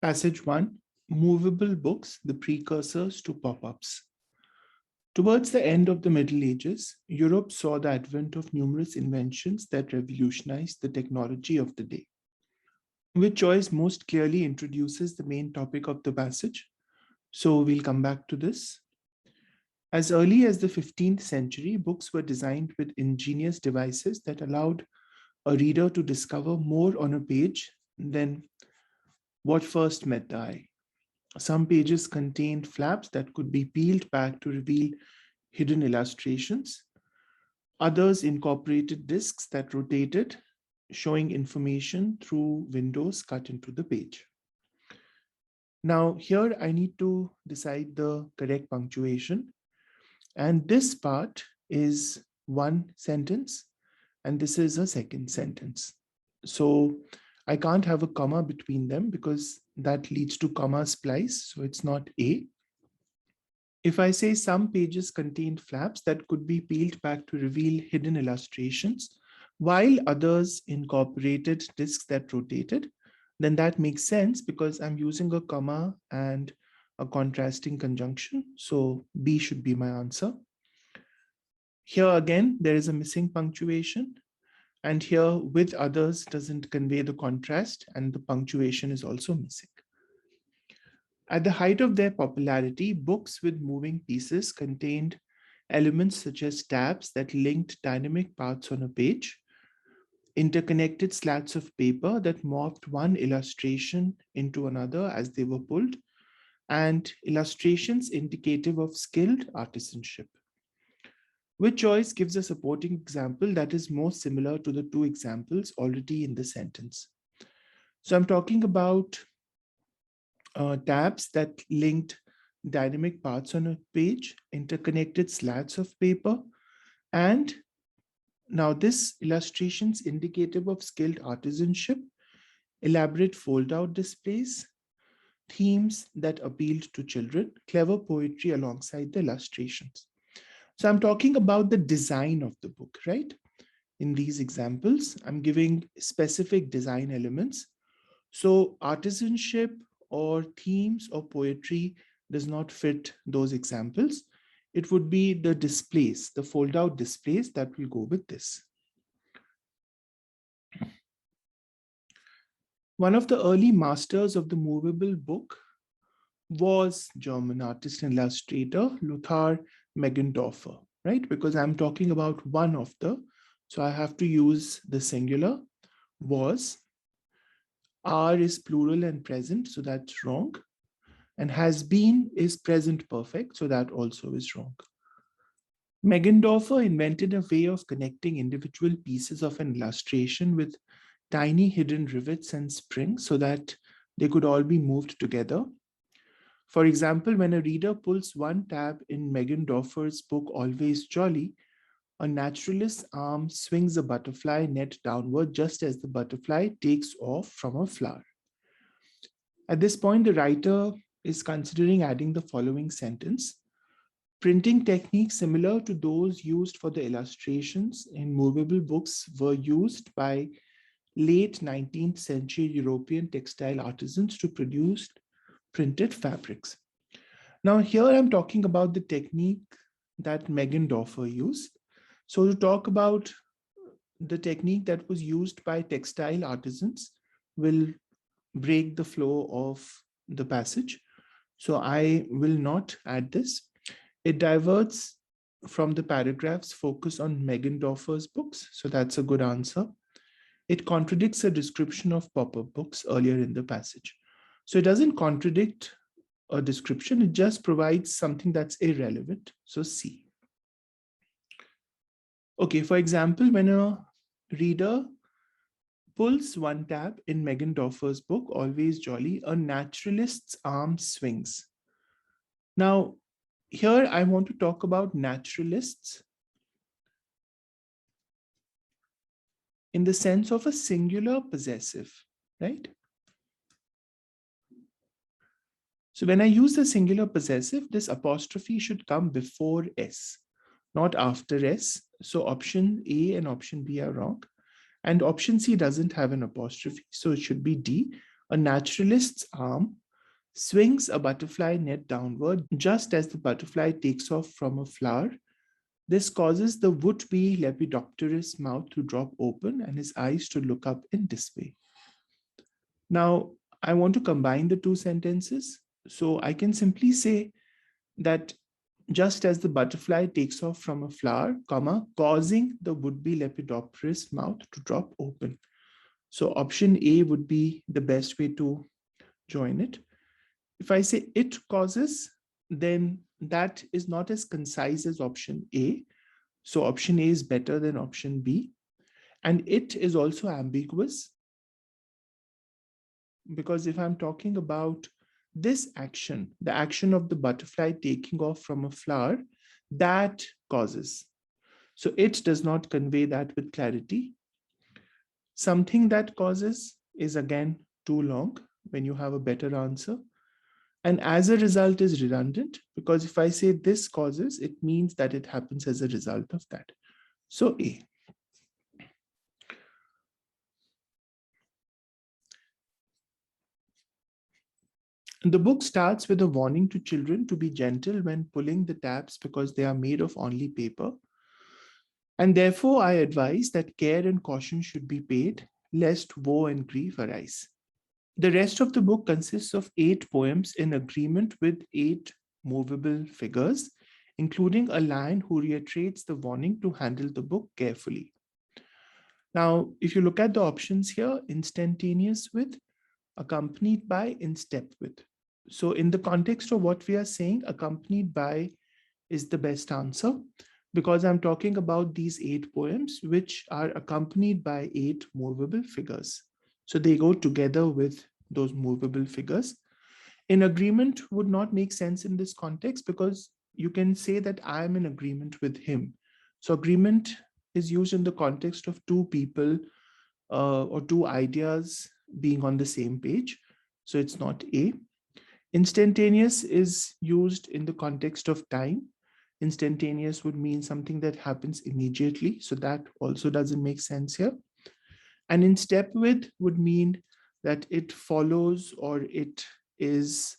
Passage 1. Movable books, the precursors to pop-ups. Towards the end of the Middle Ages, Europe saw the advent of numerous inventions that revolutionized the technology of the day. Which choice most clearly introduces the main topic of the passage? So we'll come back to this. As early as the 15th century, books were designed with ingenious devices that allowed a reader to discover more on a page than what first met the eye. Some pages contained flaps that could be peeled back to reveal hidden illustrations. Others incorporated discs that rotated, showing information through windows cut into the page. Now, here I need to decide the correct punctuation. And this part is one sentence, and this is a second sentence. So I can't have a comma between them because that leads to comma splice. So it's not A. If I say some pages contained flaps that could be peeled back to reveal hidden illustrations, while others incorporated discs that rotated, then that makes sense because I'm using a comma and a contrasting conjunction. So B should be my answer. Here again, there is a missing punctuation. And here with others doesn't convey the contrast, and the punctuation is also missing. At the height of their popularity, books with moving pieces contained elements such as tabs that linked dynamic parts on a page, interconnected slats of paper that morphed one illustration into another as they were pulled, and illustrations indicative of skilled artisanship. Which choice gives a supporting example that is more similar to the two examples already in the sentence? So I'm talking about tabs that linked dynamic parts on a page, interconnected slats of paper, and now this illustrations indicative of skilled artisanship, elaborate fold-out displays, themes that appealed to children, clever poetry alongside the illustrations. So I'm talking about the design of the book, right? In these examples, I'm giving specific design elements. So artisanship or themes or poetry does not fit those examples. It would be the displays, the fold-out displays that will go with this. One of the early masters of the movable book was German artist and illustrator Lothar Meggendorfer, right? Because I'm talking about one of the, so I have to use the singular, was. Are is plural and present, so that's wrong. And has been is present perfect, so that also is wrong. Meggendorfer invented a way of connecting individual pieces of an illustration with tiny hidden rivets and springs so that they could all be moved together. For example, when a reader pulls one tab in Meggendorfer's book, Always Jolly, a naturalist's arm swings a butterfly net downward just as the butterfly takes off from a flower. At this point, the writer is considering adding the following sentence. Printing techniques similar to those used for the illustrations in movable books were used by late 19th century European textile artisans to produce printed fabrics. Now here I'm talking about the technique that Meggendorfer used. So to talk about the technique that was used by textile artisans will break the flow of the passage. So I will not add this. It diverts from the paragraph's focus on Meggendorfer's books. So that's a good answer. It contradicts a description of pop-up books earlier in the passage. So it doesn't contradict a description, it just provides something that's irrelevant. So C. Okay, for example, when a reader pulls one tab in Meggendorfer's book, Always Jolly, a naturalist's arm swings. Now, here I want to talk about naturalists in the sense of a singular possessive, right? So when I use the singular possessive, this apostrophe should come before S, not after S. So option A and option B are wrong. And option C doesn't have an apostrophe, so it should be D. A naturalist's arm swings a butterfly net downward just as the butterfly takes off from a flower. This causes the would-be Lepidopterist's mouth to drop open and his eyes to look up in dismay. Now, I want to combine the two sentences. So I can simply say that just as the butterfly takes off from a flower, comma, causing the would-be Lepidopterist's mouth to drop open. So option A would be the best way to join it. If I say it causes, then that is not as concise as option A. So option A is better than option B. And it is also ambiguous, because if I'm talking about this action, the action of the butterfly taking off from a flower, that causes. So it does not convey that with clarity. Something that causes is again too long when you have a better answer. And as a result is redundant, because if I say this causes, it means that it happens as a result of that. So A. The book starts with a warning to children to be gentle when pulling the tabs because they are made of only paper. And therefore, I advise that care and caution should be paid, lest woe and grief arise. The rest of the book consists of 8 poems in agreement with 8 movable figures, including a lion who reiterates the warning to handle the book carefully. Now, if you look at the options here, instantaneous with, accompanied by, in step with. So in the context of what we are saying, accompanied by is the best answer, because I'm talking about these 8 poems, which are accompanied by 8 movable figures. So they go together with those movable figures. In agreement would not make sense in this context, because you can say that I am in agreement with him. So agreement is used in the context of 2 people or 2 ideas being on the same page. So it's not A. Instantaneous is used in the context of time. Instantaneous would mean something that happens immediately. So that also doesn't make sense here. And in step with would mean that it follows or it is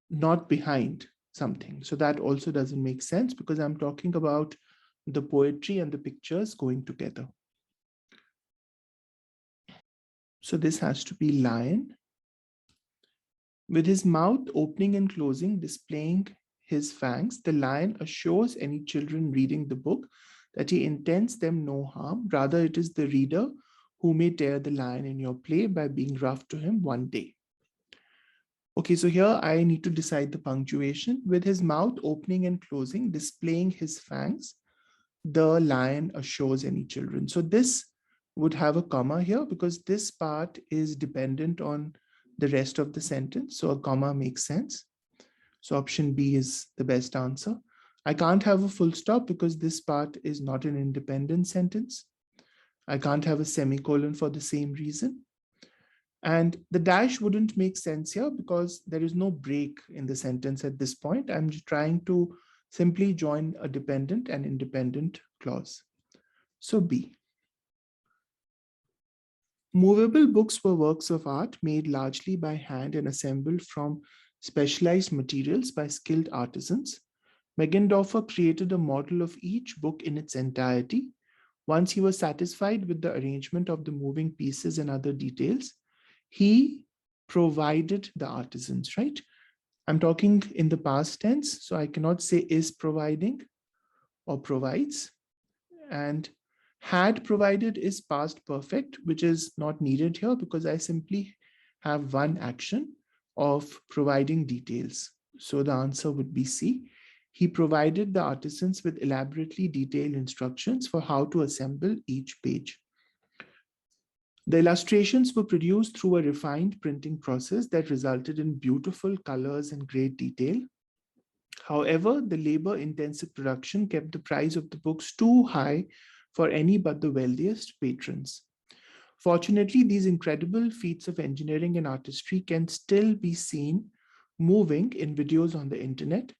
not behind something. So that also doesn't make sense, because I'm talking about the poetry and the pictures going together. So this has to be lion. With his mouth opening and closing, displaying his fangs, the lion assures any children reading the book that he intends them no harm. Rather, it is the reader who may tear the lion in your play by being rough to him one day. Okay, so here I need to decide the punctuation. With his mouth opening and closing, displaying his fangs, the lion assures any children. So this would have a comma here, because this part is dependent on the rest of the sentence. So a comma makes sense. So option B is the best answer. I can't have a full stop because this part is not an independent sentence. I can't have a semicolon for the same reason. And the dash wouldn't make sense here because there is no break in the sentence at this point. I'm trying to simply join a dependent and independent clause. So B. Movable books were works of art made largely by hand and assembled from specialized materials by skilled artisans. Meggendorfer created a model of each book in its entirety. Once he was satisfied with the arrangement of the moving pieces and other details, he provided the artisans, right? I'm talking in the past tense, so I cannot say is providing or provides. And had provided is past perfect, which is not needed here because I simply have one action of providing details. So the answer would be C. He provided the artisans with elaborately detailed instructions for how to assemble each page. The illustrations were produced through a refined printing process that resulted in beautiful colors and great detail. However, the labor-intensive production kept the price of the books too high for any but the wealthiest patrons. Fortunately, these incredible feats of engineering and artistry can still be seen moving in videos on the internet.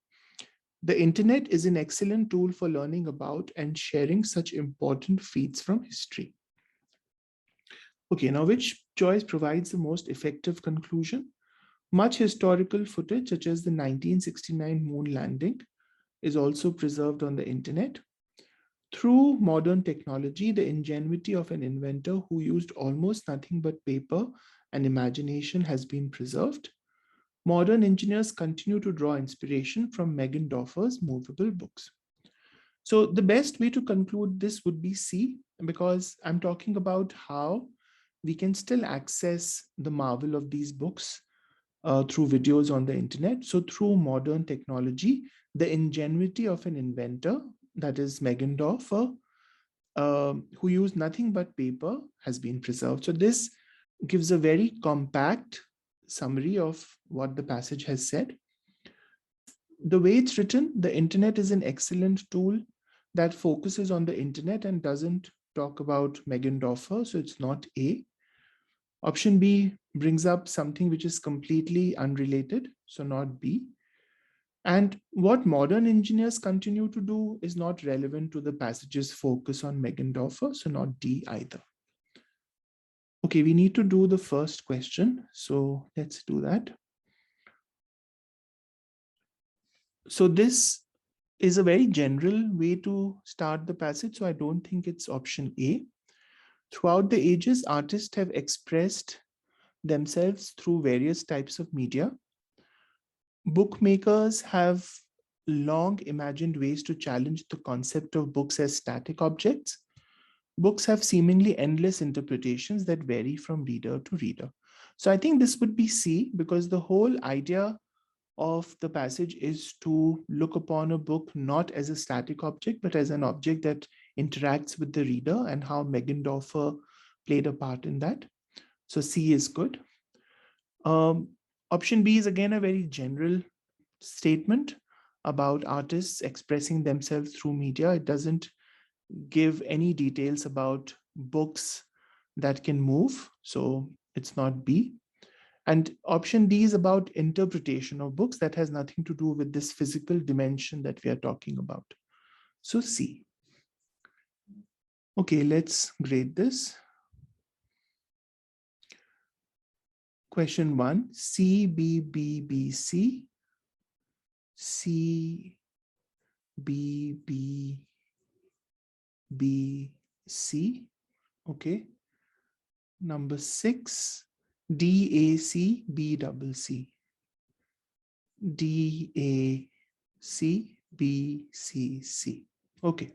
The internet is an excellent tool for learning about and sharing such important feats from history. Okay, now which choice provides the most effective conclusion? Much historical footage, such as the 1969 moon landing, is also preserved on the internet. Through modern technology, the ingenuity of an inventor who used almost nothing but paper and imagination has been preserved. Modern engineers continue to draw inspiration from Meggendorfer's movable books. So the best way to conclude this would be C, because I'm talking about how we can still access the marvel of these books through videos on the internet. So through modern technology, the ingenuity of an inventor, that is Meggendorfer, who used nothing but paper, has been preserved. So this gives a very compact summary of what the passage has said. The way it's written, the internet is an excellent tool that focuses on the internet and doesn't talk about Meggendorfer, so it's not A. Option B brings up something which is completely unrelated, so not B. And what modern engineers continue to do is not relevant to the passage's focus on Meggendorfer, so not D either. Okay, we need to do the first question, so let's do that. So this is a very general way to start the passage, so I don't think it's option A. Throughout the ages, artists have expressed themselves through various types of media. Bookmakers have long imagined ways to challenge the concept of books as static objects. Books have seemingly endless interpretations that vary from reader to reader. So I think this would be C, because the whole idea of the passage is to look upon a book not as a static object, but as an object that interacts with the reader, and how Meggendorfer played a part in that. So C is good. Option B is again a very general statement about artists expressing themselves through media. It doesn't give any details about books that can move, so it's not B. And option D is about interpretation of books that has nothing to do with this physical dimension that we are talking about. So C. Okay, let's grade this. Question 1, C, B, B, B, C. C, B, B, B, C. Okay. Number 6, D, A, C, B, double C. D, A, C, B, C, C. Okay.